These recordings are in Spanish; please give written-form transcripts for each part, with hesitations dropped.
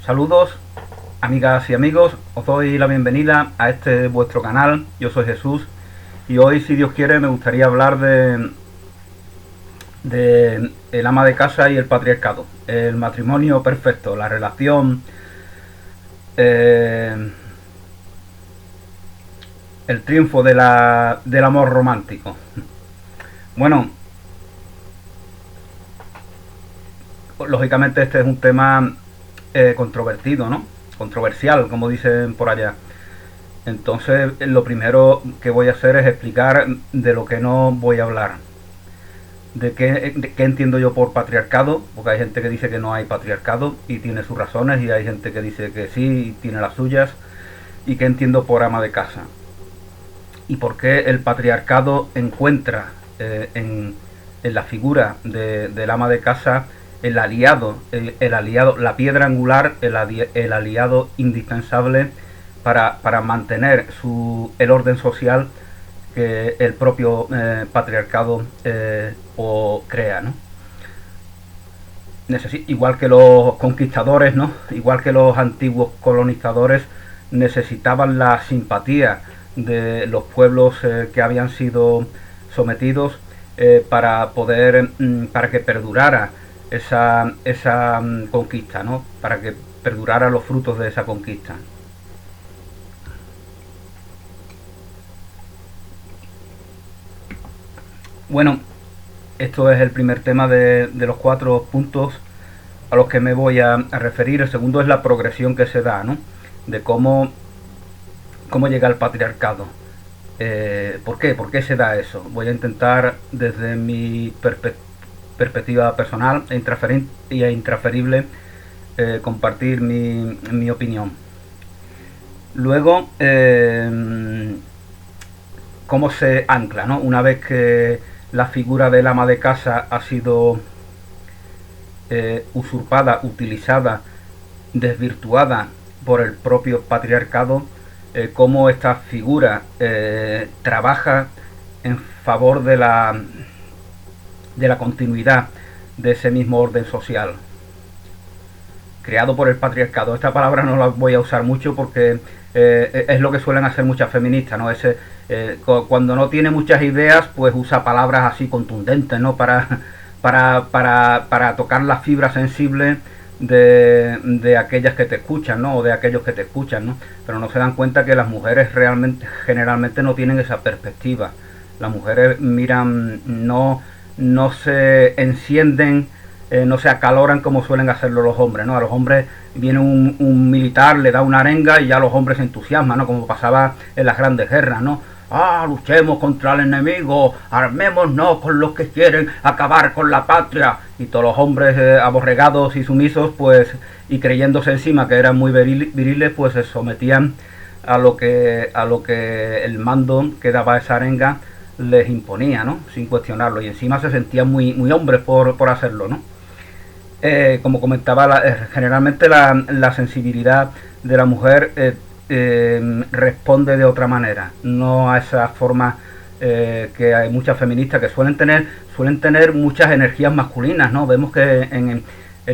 Saludos, amigas y amigos, os doy la bienvenida a este vuestro canal. Yo soy Jesús y hoy, si Dios quiere, me gustaría hablar de el ama de casa y el patriarcado, el matrimonio perfecto, la relación, eh, el triunfo del amor romántico. Bueno, lógicamente este es un tema controvertido, ¿no? Controversial, como dicen por allá. Entonces, lo primero que voy a hacer es explicar de lo que no voy a hablar. De qué entiendo yo por patriarcado, porque hay gente que dice que no hay patriarcado y tiene sus razones, y hay gente que dice que sí y tiene las suyas, y qué entiendo por ama de casa. Y por qué el patriarcado encuentra en la figura del ama de casa el aliado, la piedra angular, el aliado indispensable para mantener el orden social que el propio patriarcado o crea, ¿no? Igual que los conquistadores, ¿no? Igual que los antiguos colonizadores necesitaban la simpatía de los pueblos que habían sido sometidos para que perdurara esa conquista, ¿no? Para que perdurara los frutos de esa conquista. Bueno, esto es el primer tema de los 4 puntos a los que me voy a referir. El segundo es la progresión que se da, ¿no? De cómo llega el patriarcado. ¿Por qué? ¿Por qué se da eso? Voy a intentar, desde mi perspectiva personal e intransferible, compartir mi opinión. Luego, cómo se ancla, ¿no? Una vez que la figura del ama de casa ha sido usurpada, utilizada, desvirtuada por el propio patriarcado, cómo esta figura trabaja en favor de la continuidad de ese mismo orden social creado por el patriarcado. Esta palabra no la voy a usar mucho porque es lo que suelen hacer muchas feministas, ¿no? Cuando no tiene muchas ideas, pues usa palabras así contundentes, ¿no? Para tocar las fibras sensibles de aquellas que te escuchan, ¿no? O de aquellos que te escuchan, ¿no? Pero no se dan cuenta que las mujeres generalmente no tienen esa perspectiva. Las mujeres miran, no se encienden, no se acaloran como suelen hacerlo los hombres, ¿no? A los hombres viene un militar, le da una arenga y ya los hombres se entusiasman, ¿no? Como pasaba en las grandes guerras, ¿no? Luchemos contra el enemigo, armémonos con los que quieren acabar con la patria. Y todos los hombres aborregados y sumisos, pues, y creyéndose encima que eran muy viriles, pues se sometían a lo que el mando que daba esa arenga les imponía, ¿no? Sin cuestionarlo. Y encima se sentían muy hombres por hacerlo, ¿no? Como comentaba, generalmente la sensibilidad de la mujer responde de otra manera, no a esa forma que hay muchas feministas que suelen tener muchas energías masculinas, ¿no? Vemos que en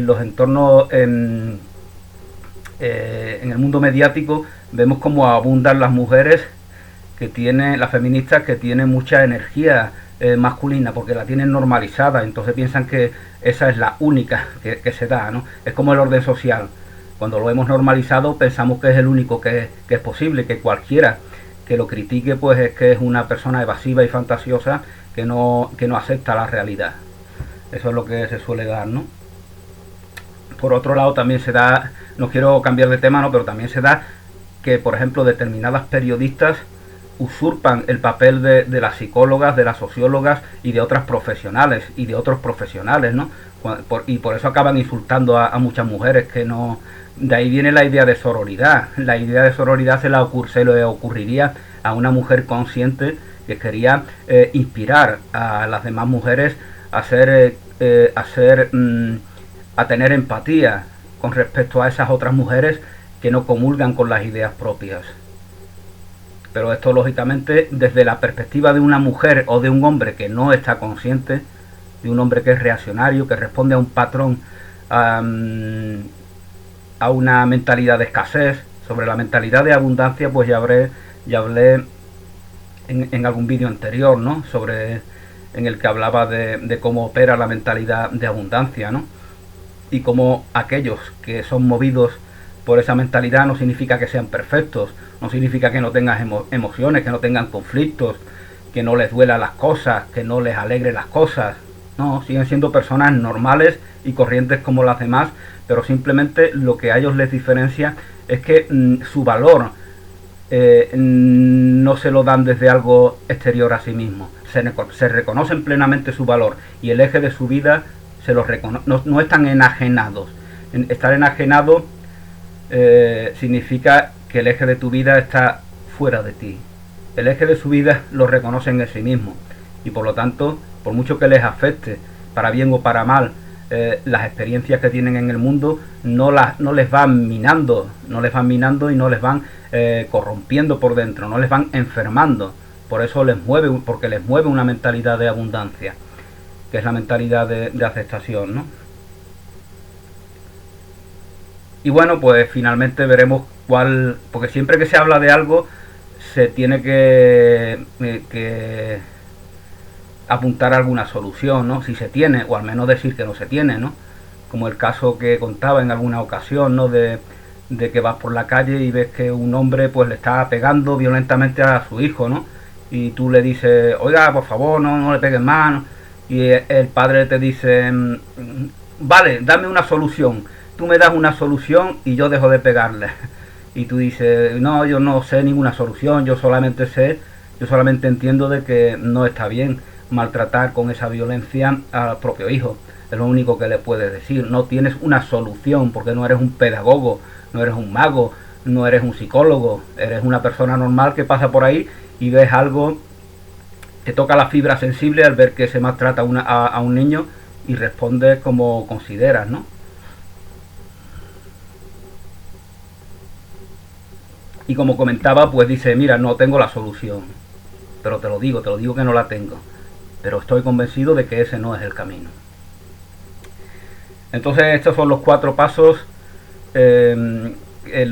los entornos, en el mundo mediático, vemos como abundan las mujeres las feministas que tienen mucha energía masculina, porque la tienen normalizada, entonces piensan que esa es la única que se da, ¿no? Es como el orden social. Cuando lo hemos normalizado pensamos que es el único que es posible, que cualquiera que lo critique pues es que es una persona evasiva y fantasiosa que no acepta la realidad. Eso es lo que se suele dar, ¿no? Por otro lado también se da, no quiero cambiar de tema, ¿no? Pero también se da que, por ejemplo, determinadas periodistas usurpan el papel de las psicólogas, de las sociólogas y de otras profesionales y de otros profesionales, ¿no? Y por eso acaban insultando a muchas mujeres que no. De ahí viene la idea de sororidad. La idea de sororidad se le ocurriría a una mujer consciente que quería inspirar a las demás mujeres a tener empatía con respecto a esas otras mujeres que no comulgan con las ideas propias. Pero esto, lógicamente, desde la perspectiva de una mujer o de un hombre que no está consciente, de un hombre que es reaccionario, que responde a un patrón a una mentalidad de escasez. Sobre la mentalidad de abundancia, pues ya hablé en algún vídeo anterior, ¿no? En el que hablaba de cómo opera la mentalidad de abundancia, ¿no? Y cómo aquellos que son movidos por esa mentalidad no significa que sean perfectos, no significa que no tengan emociones, que no tengan conflictos, que no les duela las cosas, que no les alegre las cosas. No, siguen siendo personas normales y corrientes como las demás, pero simplemente lo que a ellos les diferencia es que su valor no se lo dan desde algo exterior a sí mismo. Se reconocen plenamente su valor y el eje de su vida se los no están enajenados. Estar enajenado significa que el eje de tu vida está fuera de ti. El eje de su vida lo reconocen en sí mismo y por lo tanto, por mucho que les afecte, para bien o para mal, las experiencias que tienen en el mundo no les van minando, y no les van corrompiendo por dentro, no les van enfermando. Por eso porque les mueve una mentalidad de abundancia, que es la mentalidad de aceptación, ¿no? Y bueno, pues finalmente veremos porque siempre que se habla de algo se tiene que apuntar a alguna solución, ¿no? Si se tiene, o al menos decir que no se tiene, ¿no? Como el caso que contaba en alguna ocasión, ¿no? De que vas por la calle y ves que un hombre pues le está pegando violentamente a su hijo, ¿no? Y tú le dices, oiga, por favor, no le pegues más, ¿no? Y el padre te dice, vale, dame una solución, tú me das una solución y yo dejo de pegarle. Y tú dices, no, yo no sé ninguna solución, yo solamente entiendo de que no está bien maltratar con esa violencia al propio hijo. Es lo único que le puedes decir. No tienes una solución porque no eres un pedagogo, no eres un mago, no eres un psicólogo, eres una persona normal que pasa por ahí y ves algo, te toca la fibra sensible al ver que se maltrata a un niño y respondes como consideras, ¿no? Y como comentaba, pues dice, mira, no tengo la solución, pero te lo digo que no la tengo, pero estoy convencido de que ese no es el camino. Entonces estos son los 4 pasos en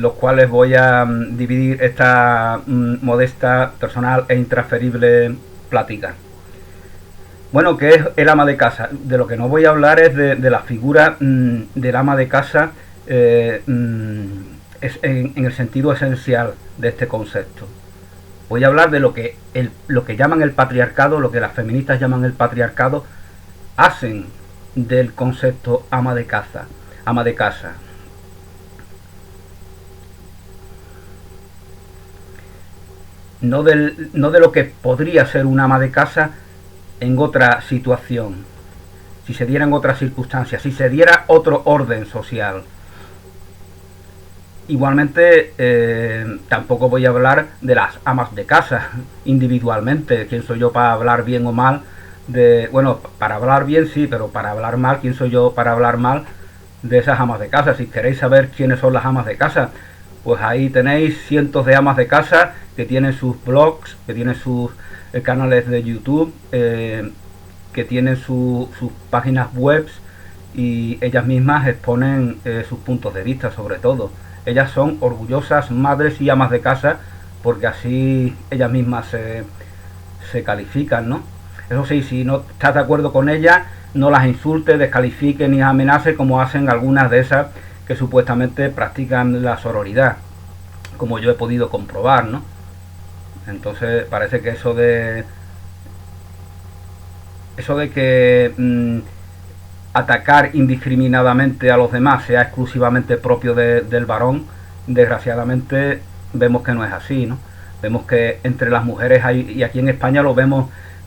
los cuales voy a dividir esta modesta, personal e intransferible plática. Bueno, ¿qué es el ama de casa? De lo que no voy a hablar es de la figura del ama de casa en el sentido esencial de este concepto. Voy a hablar de lo que llaman el patriarcado, lo que las feministas llaman el patriarcado, hacen del concepto ama de casa. No de lo que podría ser un ama de casa en otra situación, si se diera en otras circunstancias, si se diera otro orden social. Igualmente, tampoco voy a hablar de las amas de casa individualmente. ¿Quién soy yo para hablar bien o mal? Bueno, para hablar bien sí, pero para hablar mal, ¿quién soy yo para hablar mal de esas amas de casa? Si queréis saber quiénes son las amas de casa, pues ahí tenéis cientos de amas de casa que tienen sus blogs, que tienen sus canales de YouTube, que tienen sus páginas web y ellas mismas exponen sus puntos de vista sobre todo. Ellas son orgullosas madres y amas de casa porque así ellas mismas se califican, ¿no? Eso sí, si no estás de acuerdo con ellas, no las insultes, descalifiques ni amenaces como hacen algunas de esas que supuestamente practican la sororidad, como yo he podido comprobar, ¿no? Entonces parece que eso de que atacar indiscriminadamente a los demás sea exclusivamente propio del varón, desgraciadamente vemos que no es así, ¿no? Vemos que entre las mujeres y aquí en España lo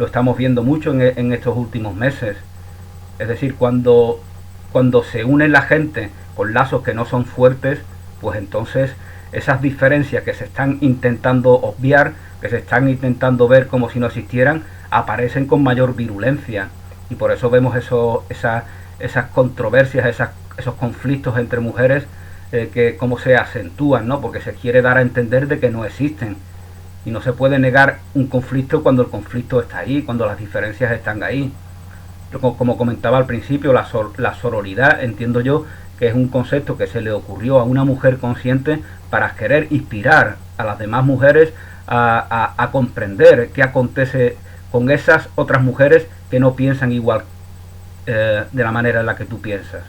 estamos viendo mucho en estos últimos meses. Es decir, cuando se une la gente con lazos que no son fuertes, pues entonces esas diferencias que se están intentando obviar, que se están intentando ver como si no existieran, aparecen con mayor virulencia. Y por eso vemos esas controversias, esos conflictos entre mujeres que cómo se acentúan, ¿no? Porque se quiere dar a entender de que no existen. Y no se puede negar un conflicto cuando el conflicto está ahí, cuando las diferencias están ahí. Como comentaba al principio, la sororidad entiendo yo que es un concepto que se le ocurrió a una mujer consciente para querer inspirar a las demás mujeres a comprender qué acontece con esas otras mujeres que no piensan igual de la manera en la que tú piensas.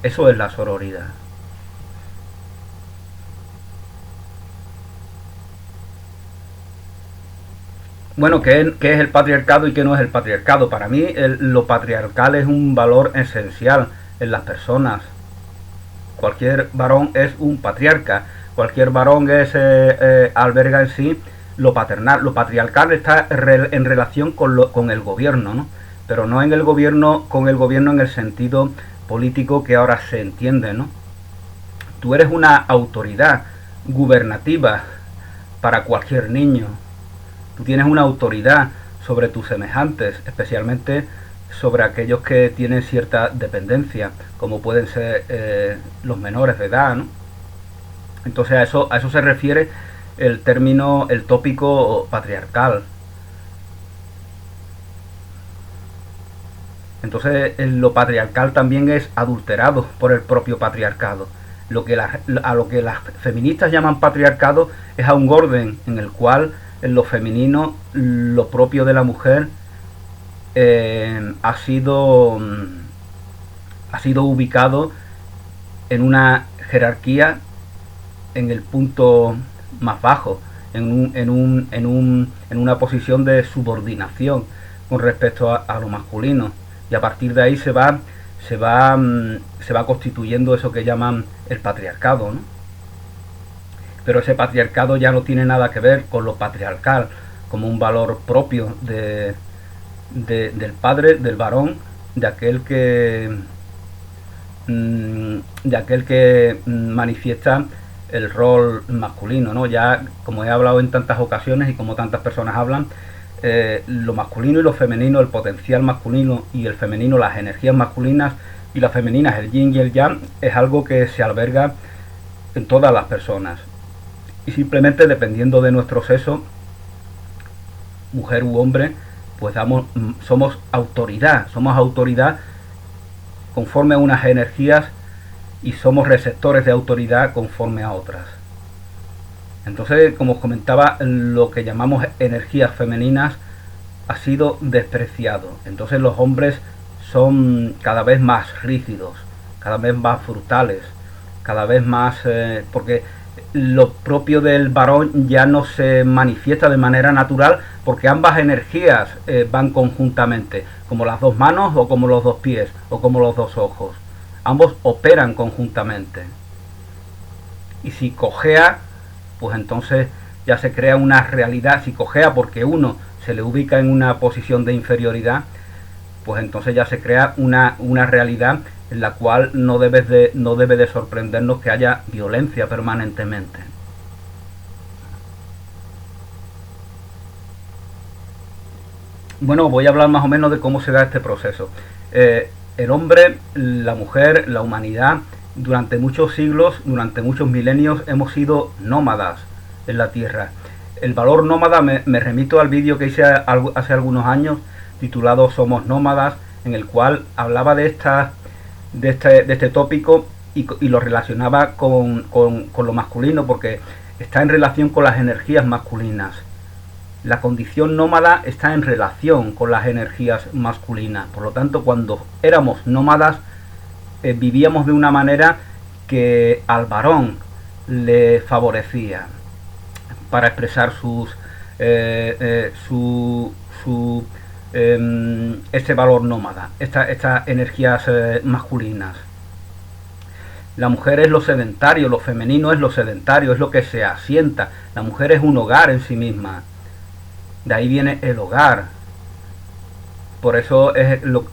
Eso es la sororidad. Bueno, ¿qué es el patriarcado y qué no es el patriarcado? Para mí lo patriarcal es un valor esencial en las personas. Cualquier varón es un patriarca, cualquier varón alberga en sí lo paternal. Lo patriarcal está en relación con el gobierno, ¿no? Pero no en el gobierno, con el gobierno en el sentido político que ahora se entiende, ¿no? Tú eres una autoridad gubernativa para cualquier niño. Tú tienes una autoridad sobre tus semejantes, especialmente sobre aquellos que tienen cierta dependencia, como pueden ser los menores de edad, ¿no? Entonces a eso se refiere el término, el tópico patriarcal. Entonces lo patriarcal también es adulterado por el propio patriarcado. A lo que las feministas llaman patriarcado es a un orden en el cual en lo femenino, lo propio de la mujer ha sido ubicado en una jerarquía en el punto más bajo, en una posición de subordinación con respecto a lo masculino, y a partir de ahí se va constituyendo eso que llaman el patriarcado, ¿no? Pero ese patriarcado ya no tiene nada que ver con lo patriarcal como un valor propio del padre, del varón, de aquel que manifiesta el rol masculino, ¿no? Ya, como he hablado en tantas ocasiones y como tantas personas hablan, lo masculino y lo femenino, el potencial masculino y el femenino, las energías masculinas y las femeninas, el yin y el yang, es algo que se alberga en todas las personas. Y simplemente dependiendo de nuestro sexo, mujer u hombre, pues somos autoridad conforme a unas energías y somos receptores de autoridad conforme a otras. Entonces, como os comentaba, lo que llamamos energías femeninas ha sido despreciado. Entonces los hombres son cada vez más rígidos, cada vez más brutales, cada vez más... porque lo propio del varón ya no se manifiesta de manera natural, porque ambas energías van conjuntamente, como las dos manos o como los dos pies o como los dos ojos. Ambos operan conjuntamente. Y si cojea, pues entonces ya se crea una realidad. Si cojea porque uno se le ubica en una posición de inferioridad, pues entonces ya se crea una realidad en la cual no debe de sorprendernos que haya violencia permanentemente. Bueno, voy a hablar más o menos de cómo se da este proceso. El hombre, la mujer, la humanidad, durante muchos siglos, durante muchos milenios, hemos sido nómadas en la Tierra. El valor nómada me remito al vídeo que hice hace algunos años, titulado Somos Nómadas, en el cual hablaba de este tópico y lo relacionaba con lo masculino, porque está en relación con las energías masculinas. La condición nómada está en relación con las energías masculinas. Por lo tanto, cuando éramos nómadas, vivíamos de una manera que al varón le favorecía para expresar este valor nómada, estas energías masculinas. La mujer es lo sedentario, lo femenino es lo sedentario, es lo que se asienta. La mujer es un hogar en sí misma. De ahí viene el hogar. Por eso,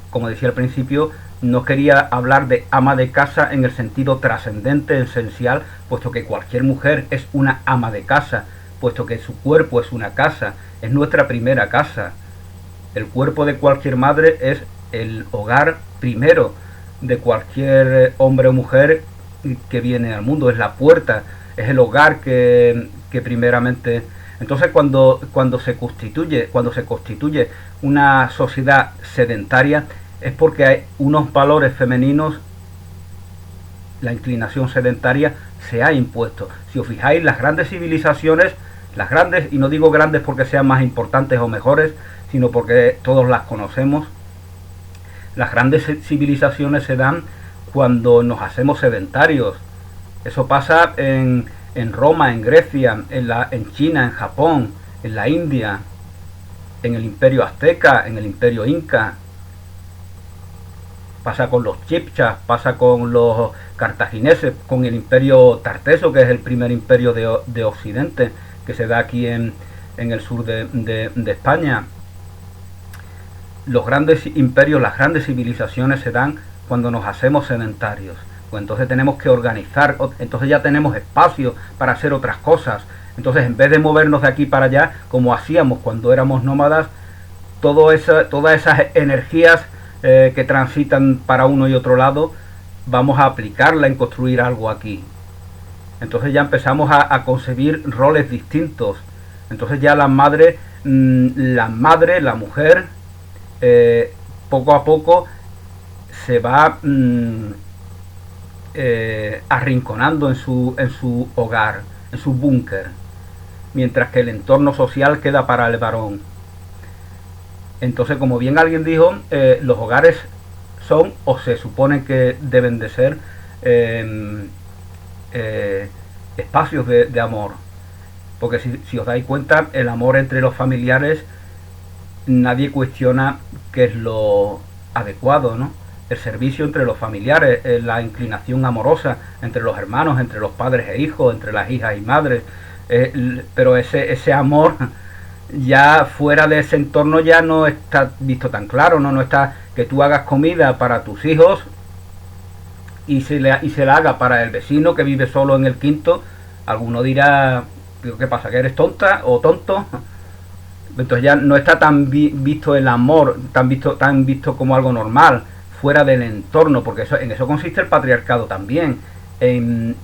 como decía al principio, no quería hablar de ama de casa en el sentido trascendente, esencial, puesto que cualquier mujer es una ama de casa, puesto que su cuerpo es una casa, es nuestra primera casa. El cuerpo de cualquier madre es el hogar primero de cualquier hombre o mujer que viene al mundo, es la puerta, es el hogar que primeramente... Entonces cuando se constituye una sociedad sedentaria, es porque hay unos valores femeninos la inclinación sedentaria se ha impuesto. Si os fijáis, las grandes civilizaciones, las grandes, y no digo grandes porque sean más importantes o mejores, sino porque todos las conocemos, las grandes civilizaciones se dan cuando nos hacemos sedentarios. Eso pasa en Roma, en Grecia, en China, en Japón, en la India, en el imperio azteca, en el imperio inca. Pasa con los chipchas, pasa con los cartagineses, con el imperio tarteso, que es el primer imperio de Occidente, que se da aquí en el sur de España. Los grandes imperios, las grandes civilizaciones se dan cuando nos hacemos sedentarios. Pues entonces tenemos que organizar, entonces ya tenemos espacio para hacer otras cosas. Entonces, en vez de movernos de aquí para allá, como hacíamos cuando éramos nómadas, todas esas energías que transitan para uno y otro lado, vamos a aplicarla en construir algo aquí. Entonces ya empezamos a concebir roles distintos. Entonces ya la mujer, poco a poco se va arrinconando en su hogar, en su búnker, mientras que el entorno social queda para el varón. Entonces, como bien alguien dijo, los hogares son, o se supone que deben de ser, espacios de amor. Porque si os dais cuenta, el amor entre los familiares, nadie cuestiona que es lo adecuado, ¿no? El servicio entre los familiares, la inclinación amorosa entre los hermanos, entre los padres e hijos, entre las hijas y madres, pero ese amor ya fuera de ese entorno ya no está visto tan claro, no está que tú hagas comida para tus hijos y se la haga para el vecino que vive solo en el quinto. Alguno dirá, ¿qué pasa? ¿Que eres tonta o tonto? Entonces ya no está tan visto el amor, tan visto como algo normal, fuera del entorno, porque en eso consiste el patriarcado también, en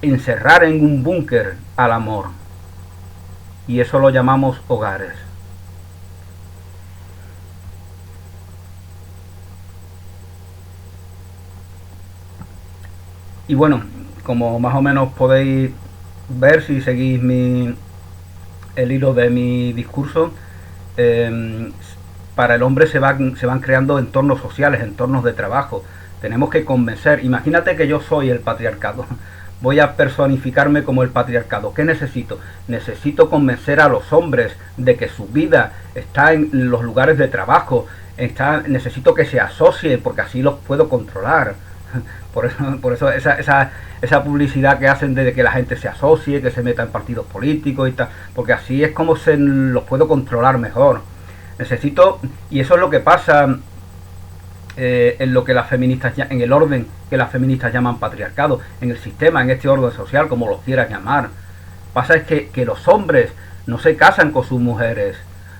encerrar en un búnker al amor. Y eso lo llamamos hogares. Y bueno, como más o menos podéis ver si seguís el hilo de mi discurso, para el hombre se van creando entornos sociales, entornos de trabajo. Tenemos que convencer. Imagínate que yo soy el patriarcado. Voy a personificarme como el patriarcado. ¿Qué necesito? Necesito convencer a los hombres de que su vida está en los lugares de trabajo. Necesito que se asocien, porque así los puedo controlar. Por eso esa publicidad que hacen de que la gente se asocie, que se meta en partidos políticos y tal, porque así es como los puedo controlar mejor. Y eso es lo que pasa en lo que las feministas, en el orden que las feministas llaman patriarcado, en el sistema, en este orden social, como lo quieran llamar. Pasa es que los hombres no se casan con sus mujeres,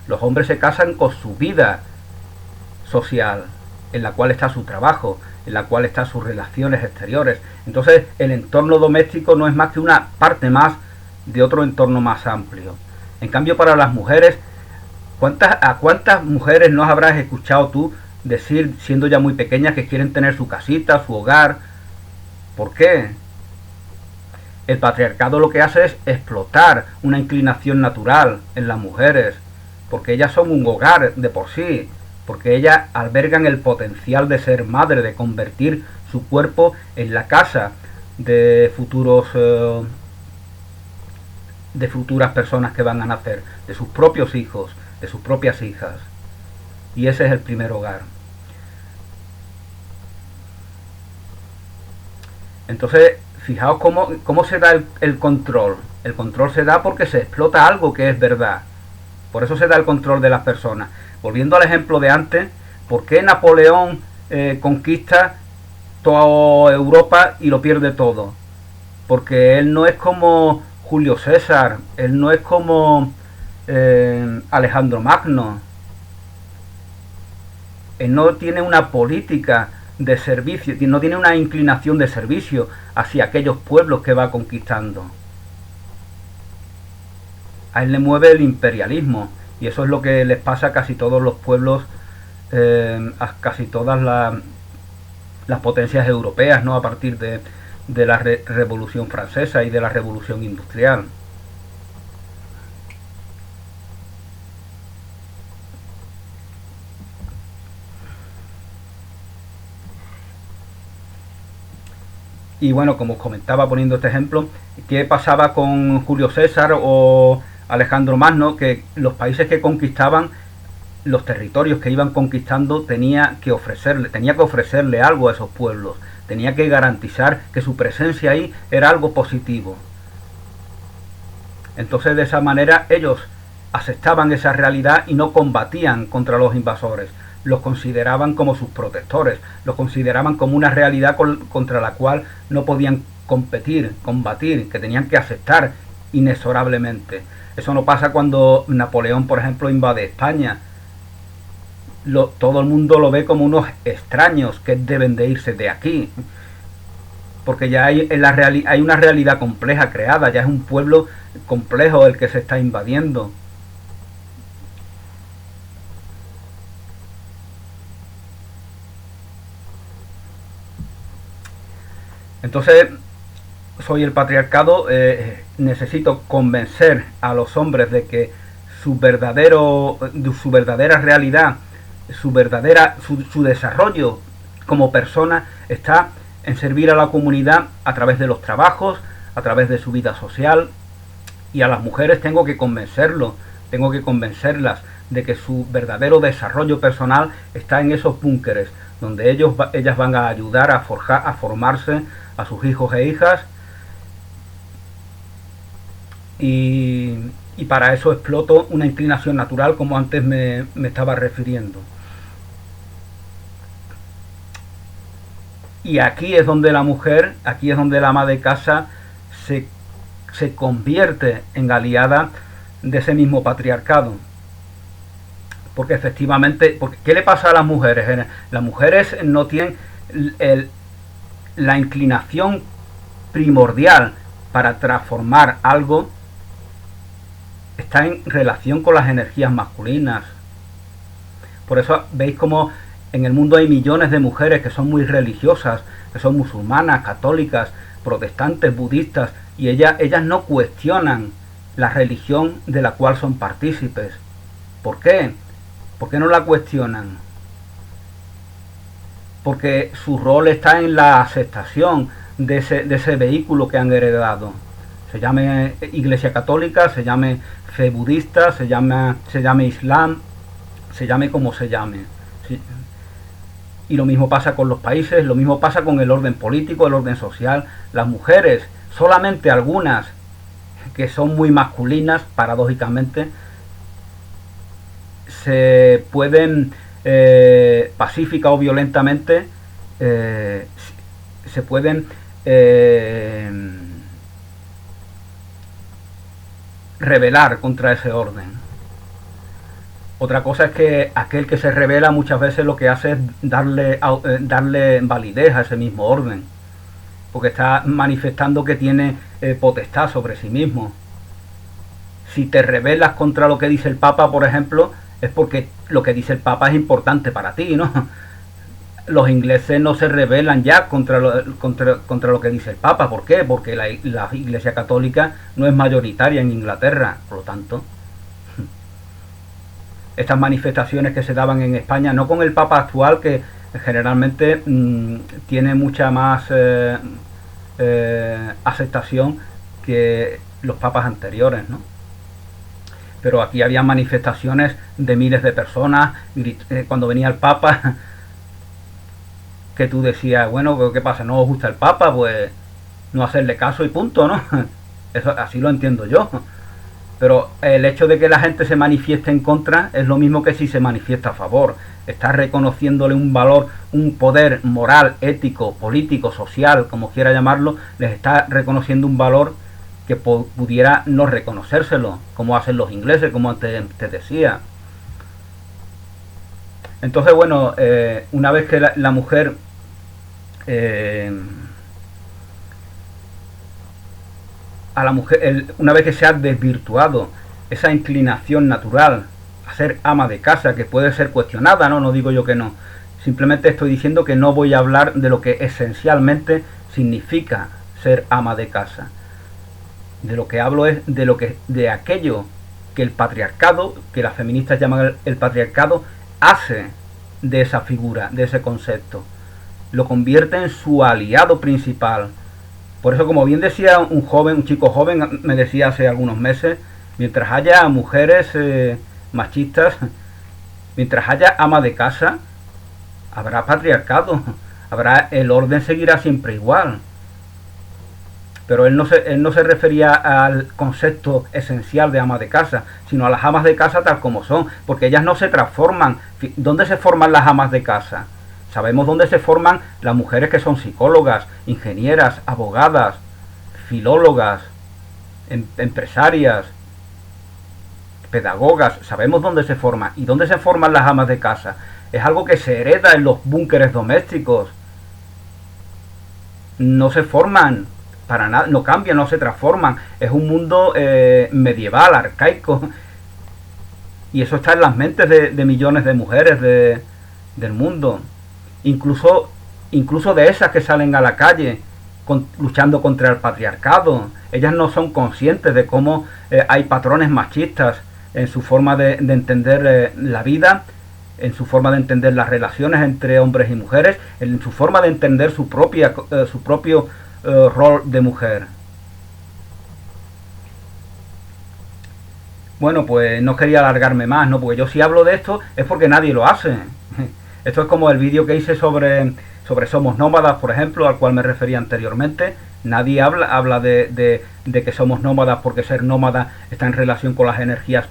los hombres se casan con su vida social, en la cual está su trabajo, en la cual están sus relaciones exteriores. Entonces el entorno doméstico no es más que una parte más de otro entorno más amplio. En cambio, para las mujeres, ¿a cuántas mujeres no habrás escuchado tú decir, siendo ya muy pequeñas, que quieren tener su casita, su hogar? ¿Por qué? El patriarcado lo que hace es explotar una inclinación natural en las mujeres, porque ellas son un hogar de por sí, porque ellas albergan el potencial de ser madre, de convertir su cuerpo en la casa de futuras personas que van a nacer, de sus propios hijos, de sus propias hijas. Y ese es el primer hogar. Entonces, fijaos cómo se da el control. El control se da porque se explota algo que es verdad. Por eso se da el control de las personas. Volviendo al ejemplo de antes, ¿por qué Napoleón conquista toda Europa y lo pierde todo? Porque él no es como Julio César, él no es como Alejandro Magno. Él no tiene una política de servicio, no tiene una inclinación de servicio hacia aquellos pueblos que va conquistando. A él le mueve el imperialismo, y eso es lo que les pasa a casi todos los pueblos, a casi todas las potencias europeas, ¿no? A partir de la Revolución Francesa y de la Revolución Industrial. Y bueno, como os comentaba poniendo este ejemplo, ¿qué pasaba con Julio César o Alejandro Magno? Que los países que conquistaban, los territorios que iban conquistando, tenía que ofrecerle algo a esos pueblos, tenía que garantizar que su presencia ahí era algo positivo. Entonces, de esa manera ellos aceptaban esa realidad y no combatían contra los invasores, los consideraban como sus protectores, los consideraban como una realidad contra la cual no podían combatir, que tenían que aceptar inexorablemente. Eso no pasa cuando Napoleón, por ejemplo, invade España. Todo el mundo lo ve como unos extraños que deben de irse de aquí, porque ya hay una realidad compleja creada, ya es un pueblo complejo el que se está invadiendo. Entonces, soy el patriarcado, necesito convencer a los hombres de que su verdadera realidad, su desarrollo como persona está en servir a la comunidad a través de los trabajos, a través de su vida social. Y a las mujeres tengo que convencerlas de que su verdadero desarrollo personal está en esos búnkeres, donde ellas van a ayudar a formarse a sus hijos e hijas, y para eso exploto una inclinación natural, como antes me estaba refiriendo. Y aquí es donde la mujer, aquí es donde la ama de casa se convierte en aliada de ese mismo patriarcado. Porque efectivamente, ¿qué le pasa a las mujeres? Las mujeres no tienen la inclinación primordial para transformar algo, está en relación con las energías masculinas. Por eso veis como en el mundo hay millones de mujeres que son muy religiosas, que son musulmanas, católicas, protestantes, budistas, y ellas no cuestionan la religión de la cual son partícipes. ¿Por qué? ¿Por qué no la cuestionan? Porque su rol está en la aceptación de ese vehículo que han heredado. Se llame Iglesia Católica, se llame fe budista, se llame Islam, se llame como se llame. ¿Sí? Y lo mismo pasa con los países, lo mismo pasa con el orden político, el orden social. Las mujeres, solamente algunas que son muy masculinas, paradójicamente, se pueden pacífica o violentamente, se pueden rebelar contra ese orden. Otra cosa es que aquel que se revela muchas veces lo que hace es darle validez a ese mismo orden, porque está manifestando que tiene potestad sobre sí mismo. Si te rebelas contra lo que dice el Papa, por ejemplo, es porque lo que dice el Papa es importante para ti, ¿no? Los ingleses no se rebelan ya contra lo que dice el Papa. ¿Por qué? Porque la Iglesia Católica no es mayoritaria en Inglaterra. Por lo tanto, estas manifestaciones que se daban en España, no con el Papa actual, que generalmente tiene mucha más aceptación que los papas anteriores, ¿no? Pero aquí había manifestaciones de miles de personas cuando venía el Papa, que tú decías, bueno, ¿qué pasa? ¿No os gusta el Papa? Pues no hacerle caso y punto, ¿no? Eso, así lo entiendo yo. Pero el hecho de que la gente se manifieste en contra es lo mismo que si se manifiesta a favor. Está reconociéndole un valor, un poder moral, ético, político, social, como quiera llamarlo, les está reconociendo un valor que pudiera no reconocérselo, como hacen los ingleses, como antes te decía. Entonces, bueno, una vez que la mujer una vez que se ha desvirtuado esa inclinación natural a ser ama de casa, que puede ser cuestionada, no digo yo que no, Simplemente estoy diciendo que no voy a hablar de lo que esencialmente significa ser ama de casa. De lo que hablo es de aquello que el patriarcado, que las feministas llaman el patriarcado, hace de esa figura, de ese concepto. Lo convierte en su aliado principal. Por eso, como bien decía un chico joven, me decía hace algunos meses, mientras haya mujeres machistas, mientras haya ama de casa, habrá patriarcado, el orden seguirá siempre igual. Pero él no se refería al concepto esencial de ama de casa, sino a las amas de casa tal como son, porque ellas no se transforman. ¿Dónde se forman las amas de casa? Sabemos dónde se forman las mujeres que son psicólogas, ingenieras, abogadas, filólogas, empresarias, pedagogas. Sabemos dónde se forman. ¿Y dónde se forman las amas de casa? Es algo que se hereda en los búnkeres domésticos. No se forman para nada, no cambian, no se transforman. Es un mundo medieval, arcaico. Y eso está en las mentes de millones de mujeres del mundo. Incluso de esas que salen a la calle luchando contra el patriarcado. Ellas no son conscientes de cómo hay patrones machistas en su forma de entender la vida, en su forma de entender las relaciones entre hombres y mujeres, en su forma de entender su propio rol de mujer. Bueno, pues no quería alargarme más, ¿no? Porque yo si hablo de esto es porque nadie lo hace. Esto es como el vídeo que hice sobre Somos Nómadas, por ejemplo, al cual me refería anteriormente. Nadie habla de que somos nómadas porque ser nómada está en relación con las energías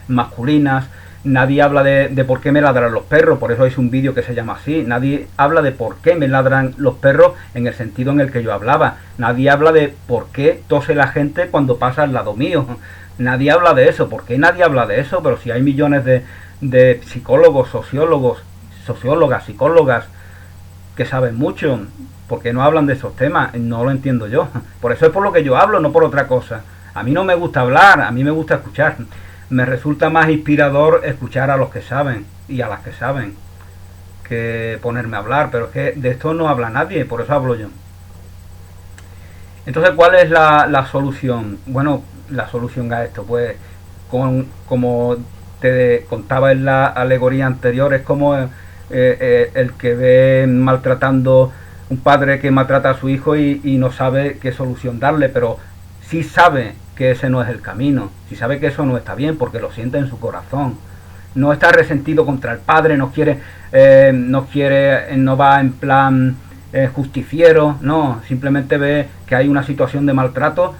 masculinas. Nadie habla de por qué me ladran los perros, por eso hice un vídeo que se llama así. Nadie habla de por qué me ladran los perros en el sentido en el que yo hablaba. Nadie habla de por qué tose la gente cuando pasa al lado mío. Nadie habla de eso. ¿Por qué nadie habla de eso? Pero si hay millones de psicólogos, sociólogas, psicólogas que saben mucho, ¿por qué no hablan de esos temas? No lo entiendo yo. Por eso es por lo que yo hablo, no por otra cosa. A mí no me gusta hablar, a mí me gusta escuchar. Me resulta más inspirador escuchar a los que saben y a las que saben que ponerme a hablar, pero es que de esto no habla nadie, por eso hablo yo. Entonces, ¿cuál es la solución? Bueno, la solución a esto, pues como te contaba en la alegoría anterior, es como el que ve maltratando, un padre que maltrata a su hijo y no sabe qué solución darle, pero sí sabe que ese no es el camino, si sabe que eso no está bien porque lo siente en su corazón. No está resentido contra el padre, no va en plan justiciero, no, simplemente ve que hay una situación de maltrato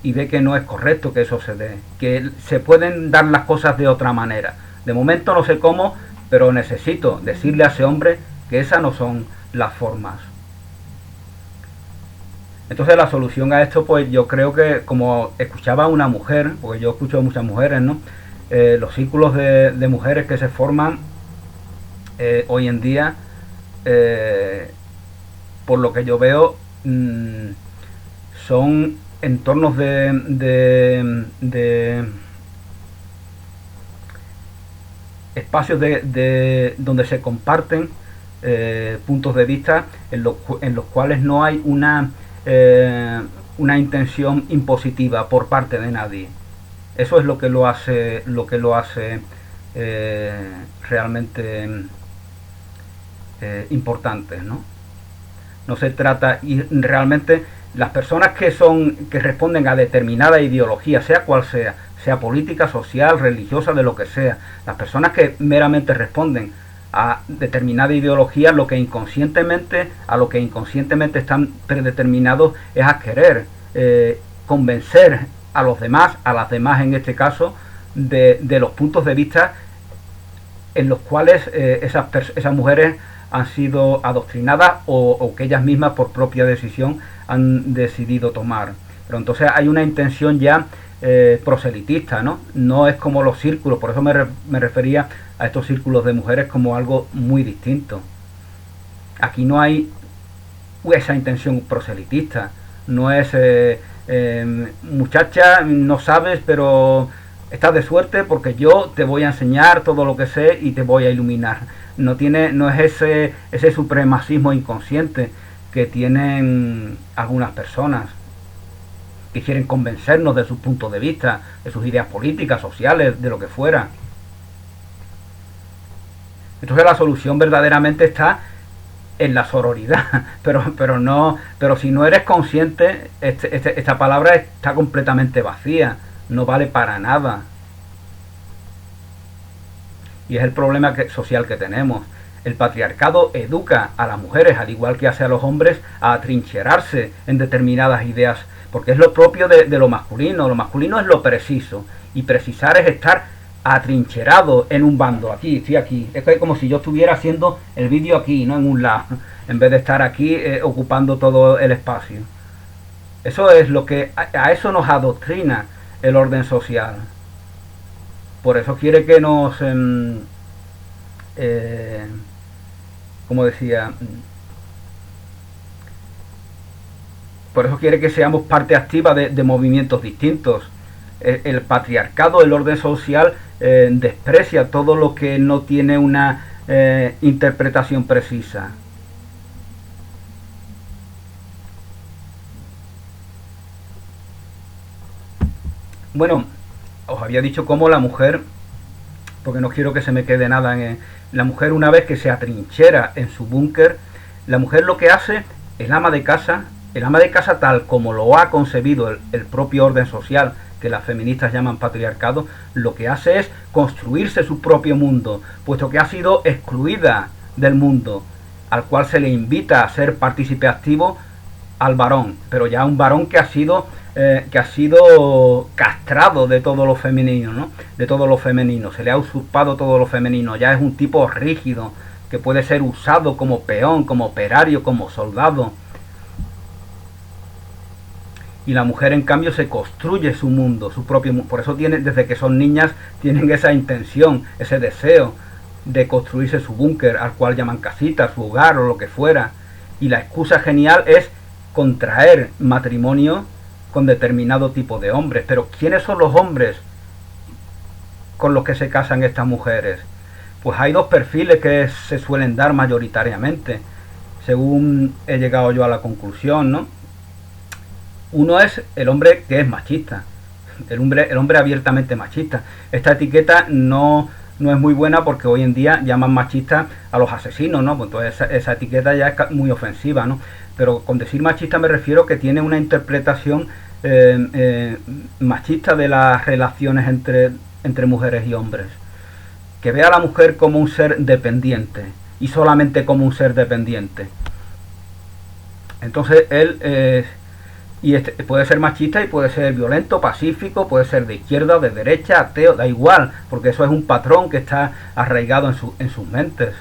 y ve que no es correcto que eso se dé, que se pueden dar las cosas de otra manera. De momento no sé cómo, pero necesito decirle a ese hombre que esas no son las formas. Entonces la solución a esto, pues yo creo que, como escuchaba a una mujer, porque yo escucho a muchas mujeres, ¿no? Los círculos de mujeres que se forman hoy en día, por lo que yo veo, son entornos de espacios donde se comparten puntos de vista en los cuales no hay una intención impositiva por parte de nadie. Eso es lo que lo hace realmente importante, ¿no? No se trata, y realmente las personas que responden a determinada ideología, sea cual sea política, social, religiosa, de lo que sea, las personas que meramente responden a determinada ideología, a lo que inconscientemente están predeterminados es a querer convencer a los demás, a las demás en este caso, de los puntos de vista en los cuales esas mujeres han sido adoctrinadas o que ellas mismas por propia decisión han decidido tomar. Pero entonces hay una intención ya proselitista, ¿no? No es como los círculos, por eso me refería a estos círculos de mujeres como algo muy distinto. Aquí no hay esa intención proselitista, no es muchacha, no sabes, pero estás de suerte porque yo te voy a enseñar todo lo que sé y te voy a iluminar. No es ese supremacismo inconsciente que tienen algunas personas que quieren convencernos de sus puntos de vista, de sus ideas políticas, sociales, de lo que fuera. Entonces la solución verdaderamente está en la sororidad, pero si no eres consciente, esta palabra está completamente vacía, no vale para nada. Y es el problema social que tenemos. El patriarcado educa a las mujeres, al igual que hace a los hombres, a atrincherarse en determinadas ideas, porque es lo propio de lo masculino. Lo masculino es lo preciso, y precisar es estar atrincherado en un bando. Aquí, estoy aquí. Es como si yo estuviera haciendo el vídeo aquí, no en un lado, en vez de estar aquí ocupando todo el espacio. Eso es lo que a eso nos adoctrina el orden social. Por eso quiere que nos como decía, por eso quiere que seamos parte activa de movimientos distintos. El patriarcado, el orden social, desprecia todo lo que no tiene una interpretación precisa. Bueno, os había dicho cómo la mujer, porque no quiero que se me quede nada la mujer, una vez que se atrinchera en su búnker, la mujer lo que hace, el ama de casa tal como lo ha concebido el propio orden social, que las feministas llaman patriarcado, lo que hace es construirse su propio mundo, puesto que ha sido excluida del mundo, al cual se le invita a ser partícipe activo al varón, pero ya un varón que ha sido castrado de todo lo femenino, ¿no? De todo lo femenino, se le ha usurpado todo lo femenino, ya es un tipo rígido que puede ser usado como peón, como operario, como soldado. Y la mujer, en cambio, se construye su mundo, su propio mundo. Por eso desde que son niñas tienen esa intención, ese deseo de construirse su búnker, al cual llaman casita, su hogar o lo que fuera. Y la excusa genial es contraer matrimonio con determinado tipo de hombres. Pero ¿quiénes son los hombres con los que se casan estas mujeres? Pues hay dos perfiles que se suelen dar mayoritariamente, según he llegado yo a la conclusión, ¿no? Uno es el hombre que es machista, el hombre abiertamente machista. Esta etiqueta no es muy buena porque hoy en día llaman machistas a los asesinos, ¿no? Pues entonces esa etiqueta ya es muy ofensiva, ¿no? Pero con decir machista me refiero que tiene una interpretación machista de las relaciones entre mujeres y hombres, que ve a la mujer como un ser dependiente y solamente como un ser dependiente. Entonces él puede ser machista y puede ser violento, pacífico, puede ser de izquierda o de derecha, ateo, da igual, porque eso es un patrón que está arraigado en sus mentes.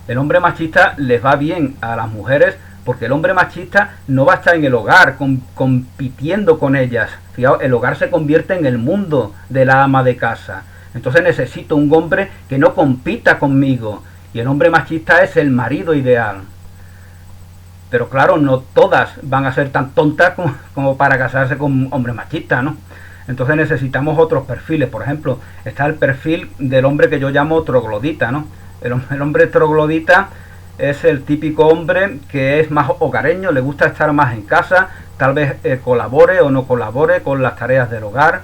El hombre machista les va bien a las mujeres porque el hombre machista no va a estar en el hogar compitiendo con ellas. Fijaos, el hogar se convierte en el mundo de la ama de casa. Entonces necesito un hombre que no compita conmigo. Y el hombre machista es el marido ideal. Pero claro, no todas van a ser tan tontas como para casarse con un hombre machista, ¿no? Entonces necesitamos otros perfiles. Por ejemplo, está el perfil del hombre que yo llamo troglodita, ¿no? El hombre troglodita es el típico hombre que es más hogareño, le gusta estar más en casa, tal vez colabore o no colabore con las tareas del hogar.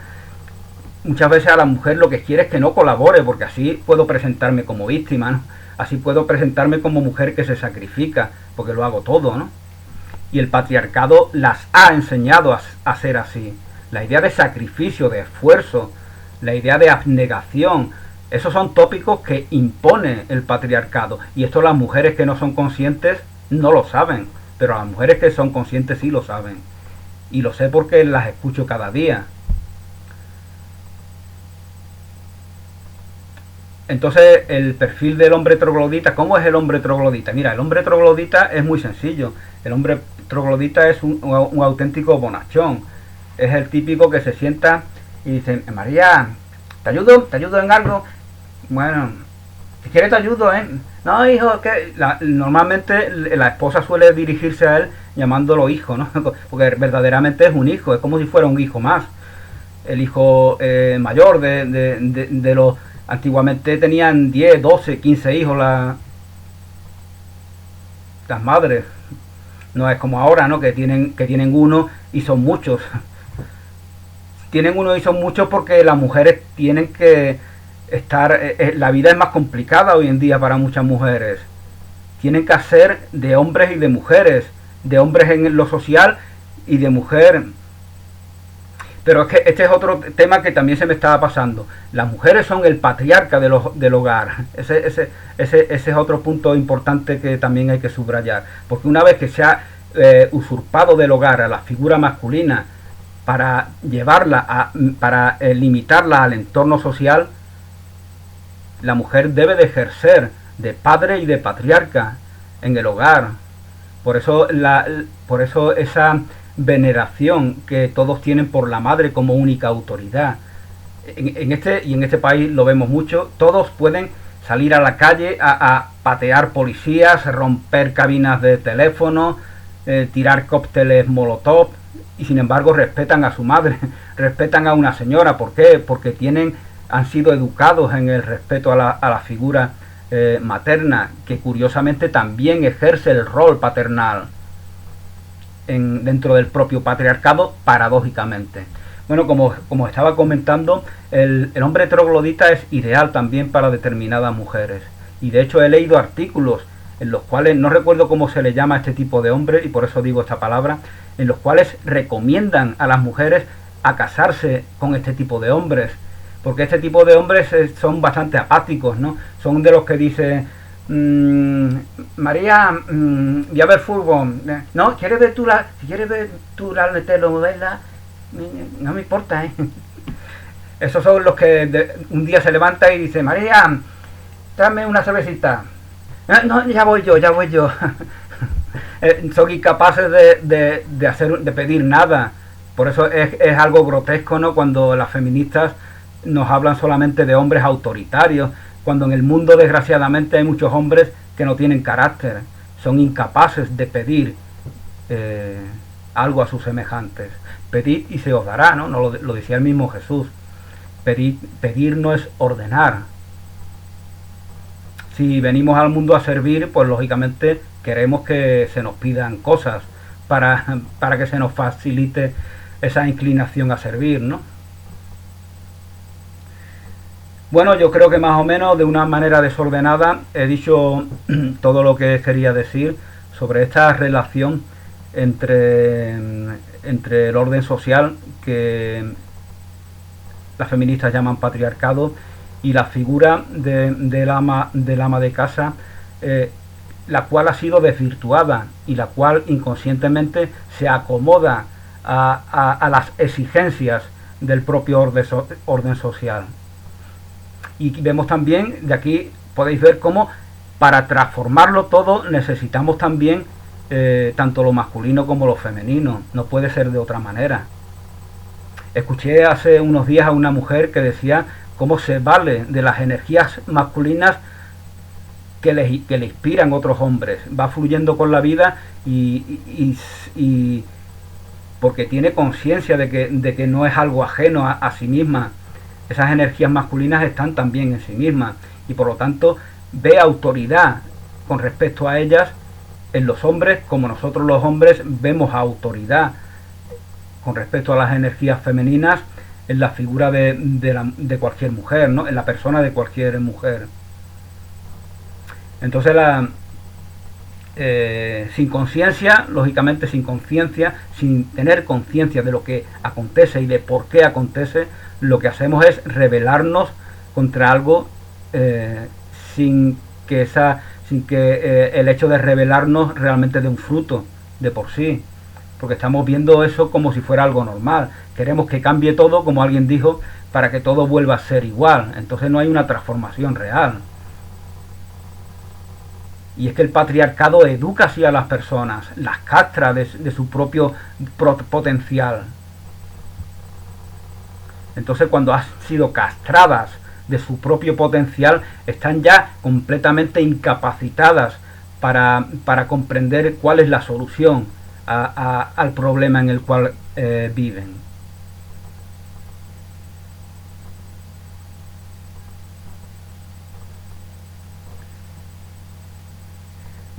Muchas veces a la mujer lo que quiere es que no colabore, porque así puedo presentarme como víctima, ¿no? Así puedo presentarme como mujer que se sacrifica, porque lo hago todo, ¿no? Y el patriarcado las ha enseñado a ser así. La idea de sacrificio, de esfuerzo, la idea de abnegación, esos son tópicos que impone el patriarcado. Y esto las mujeres que no son conscientes no lo saben, pero las mujeres que son conscientes sí lo saben. Y lo sé porque las escucho cada día. Entonces, el perfil del hombre troglodita, ¿cómo es el hombre troglodita? Mira, el hombre troglodita es muy sencillo. El hombre troglodita es un auténtico bonachón. Es el típico que se sienta y dice, María, ¿te ayudo en algo? Bueno, si quieres te ayudo, ¿eh? No, hijo, que normalmente la esposa suele dirigirse a él llamándolo hijo, ¿no? Porque verdaderamente es un hijo, es como si fuera un hijo más. el hijo mayor de los... Antiguamente tenían 10, 12, 15 hijos las madres. No es como ahora, ¿no? Que tienen uno y son muchos. Tienen uno y son muchos porque las mujeres tienen que estar... la vida es más complicada hoy en día para muchas mujeres. Tienen que hacer de hombres y de mujeres. De hombres en lo social y de mujer. Pero es que este es otro tema que también se me estaba pasando. Las mujeres son el patriarca del hogar. Ese es otro punto importante que también hay que subrayar. Porque una vez que se ha usurpado del hogar a la figura masculina para llevarla, para limitarla al entorno social, la mujer debe de ejercer de padre y de patriarca en el hogar. Por eso esa veneración que todos tienen por la madre como única autoridad. En este país lo vemos mucho. Todos pueden salir a la calle a patear policías, romper cabinas de teléfono, tirar cócteles molotov, y sin embargo respetan a su madre, respetan a una señora. ¿Por qué? Porque han sido educados en el respeto a la figura materna, que curiosamente también ejerce el rol paternal dentro del propio patriarcado, paradójicamente. Bueno, como estaba comentando, el hombre troglodita es ideal también para determinadas mujeres. Y de hecho he leído artículos en los cuales, no recuerdo cómo se le llama a este tipo de hombre, y por eso digo esta palabra, en los cuales recomiendan a las mujeres a casarse con este tipo de hombres. Porque este tipo de hombres son bastante apáticos, ¿no? Son de los que dicen... María, voy a ver fútbol. No, si quieres ver tú la telenovela, no me importa, ¿eh? Esos son los que un día se levanta y dice: María, tráeme una cervecita. No, ya voy yo. Son incapaces de pedir nada. Por eso es algo grotesco, ¿no? Cuando las feministas nos hablan solamente de hombres autoritarios, cuando en el mundo desgraciadamente hay muchos hombres que no tienen carácter, son incapaces de pedir algo a sus semejantes. Pedid y se os dará, ¿no? Lo decía el mismo Jesús. Pedir no es ordenar. Si venimos al mundo a servir, pues lógicamente queremos que se nos pidan cosas para que se nos facilite esa inclinación a servir, ¿no? Bueno, yo creo que más o menos de una manera desordenada he dicho todo lo que quería decir sobre esta relación entre el orden social, que las feministas llaman patriarcado, y la figura del ama de casa, la cual ha sido desvirtuada y la cual inconscientemente se acomoda a las exigencias del propio orden social. Y vemos también, de aquí podéis ver cómo para transformarlo todo necesitamos también tanto lo masculino como lo femenino. No puede ser de otra manera. Escuché hace unos días a una mujer que decía cómo se vale de las energías masculinas que le inspiran otros hombres. Va fluyendo con la vida y porque tiene conciencia de que no es algo ajeno a sí misma. Esas energías masculinas están también en sí mismas y por lo tanto ve autoridad con respecto a ellas en los hombres, como nosotros los hombres vemos autoridad con respecto a las energías femeninas en la figura de cualquier mujer, ¿no? En la persona de cualquier mujer. Entonces sin conciencia, lógicamente sin conciencia, sin tener conciencia de lo que acontece y de por qué acontece, lo que hacemos es rebelarnos contra algo sin que el hecho de rebelarnos realmente dé un fruto de por sí, porque estamos viendo eso como si fuera algo normal. Queremos que cambie todo, como alguien dijo, para que todo vuelva a ser igual. Entonces no hay una transformación real. Y es que el patriarcado educa así a las personas, las castra de su propio potencial. Entonces cuando han sido castradas de su propio potencial, están ya completamente incapacitadas para comprender cuál es la solución al problema en el cual viven.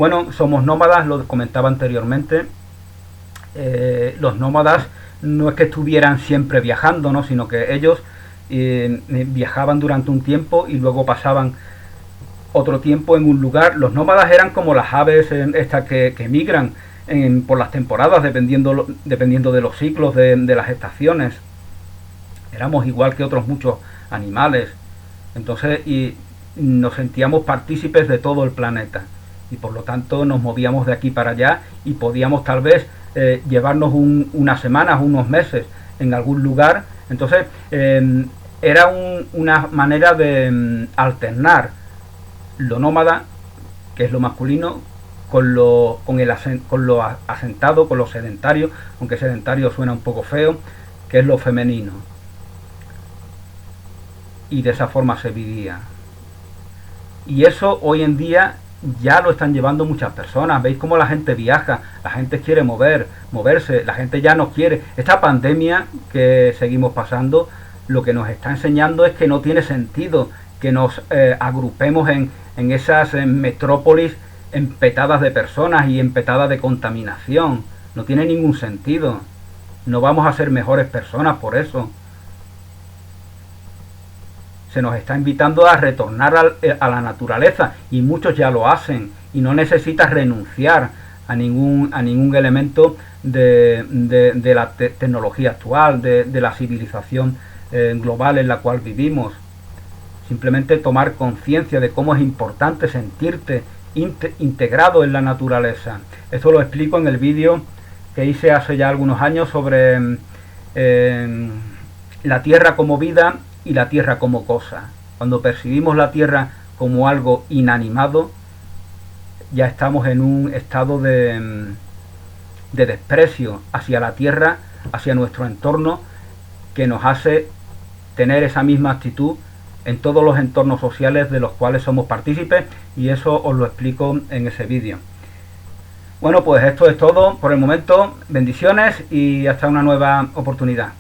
Bueno, somos nómadas, lo comentaba anteriormente. Los nómadas no es que estuvieran siempre viajando, ¿no? Sino que ellos viajaban durante un tiempo y luego pasaban otro tiempo en un lugar. Los nómadas eran como las aves estas que migran por las temporadas, dependiendo de los ciclos de las estaciones. Éramos igual que otros muchos animales. Entonces, y nos sentíamos partícipes de todo el planeta. Y por lo tanto nos movíamos de aquí para allá y podíamos tal vez llevarnos unas semanas, unos meses en algún lugar. Entonces, era una manera de alternar lo nómada, que es lo masculino, con lo asentado, con lo sedentario, aunque sedentario suena un poco feo, que es lo femenino. Y de esa forma se vivía. Y eso hoy en día ya lo están llevando muchas personas. Veis cómo la gente viaja, la gente quiere moverse, la gente ya no quiere. Esta pandemia que seguimos pasando, lo que nos está enseñando es que no tiene sentido que nos agrupemos en esas metrópolis empetadas de personas y empetadas de contaminación. No tiene ningún sentido. No vamos a ser mejores personas por eso. Se nos está invitando a retornar a la naturaleza y muchos ya lo hacen y no necesitas renunciar a ningún elemento de la tecnología actual, de la civilización global en la cual vivimos. Simplemente tomar conciencia de cómo es importante sentirte integrado en la naturaleza. Esto lo explico en el vídeo que hice hace ya algunos años sobre la tierra como vida y la tierra como cosa. Cuando percibimos la tierra como algo inanimado, ya estamos en un estado de desprecio hacia la tierra, hacia nuestro entorno, que nos hace tener esa misma actitud en todos los entornos sociales de los cuales somos partícipes, y eso os lo explico en ese vídeo. Bueno, pues esto es todo por el momento. Bendiciones y hasta una nueva oportunidad.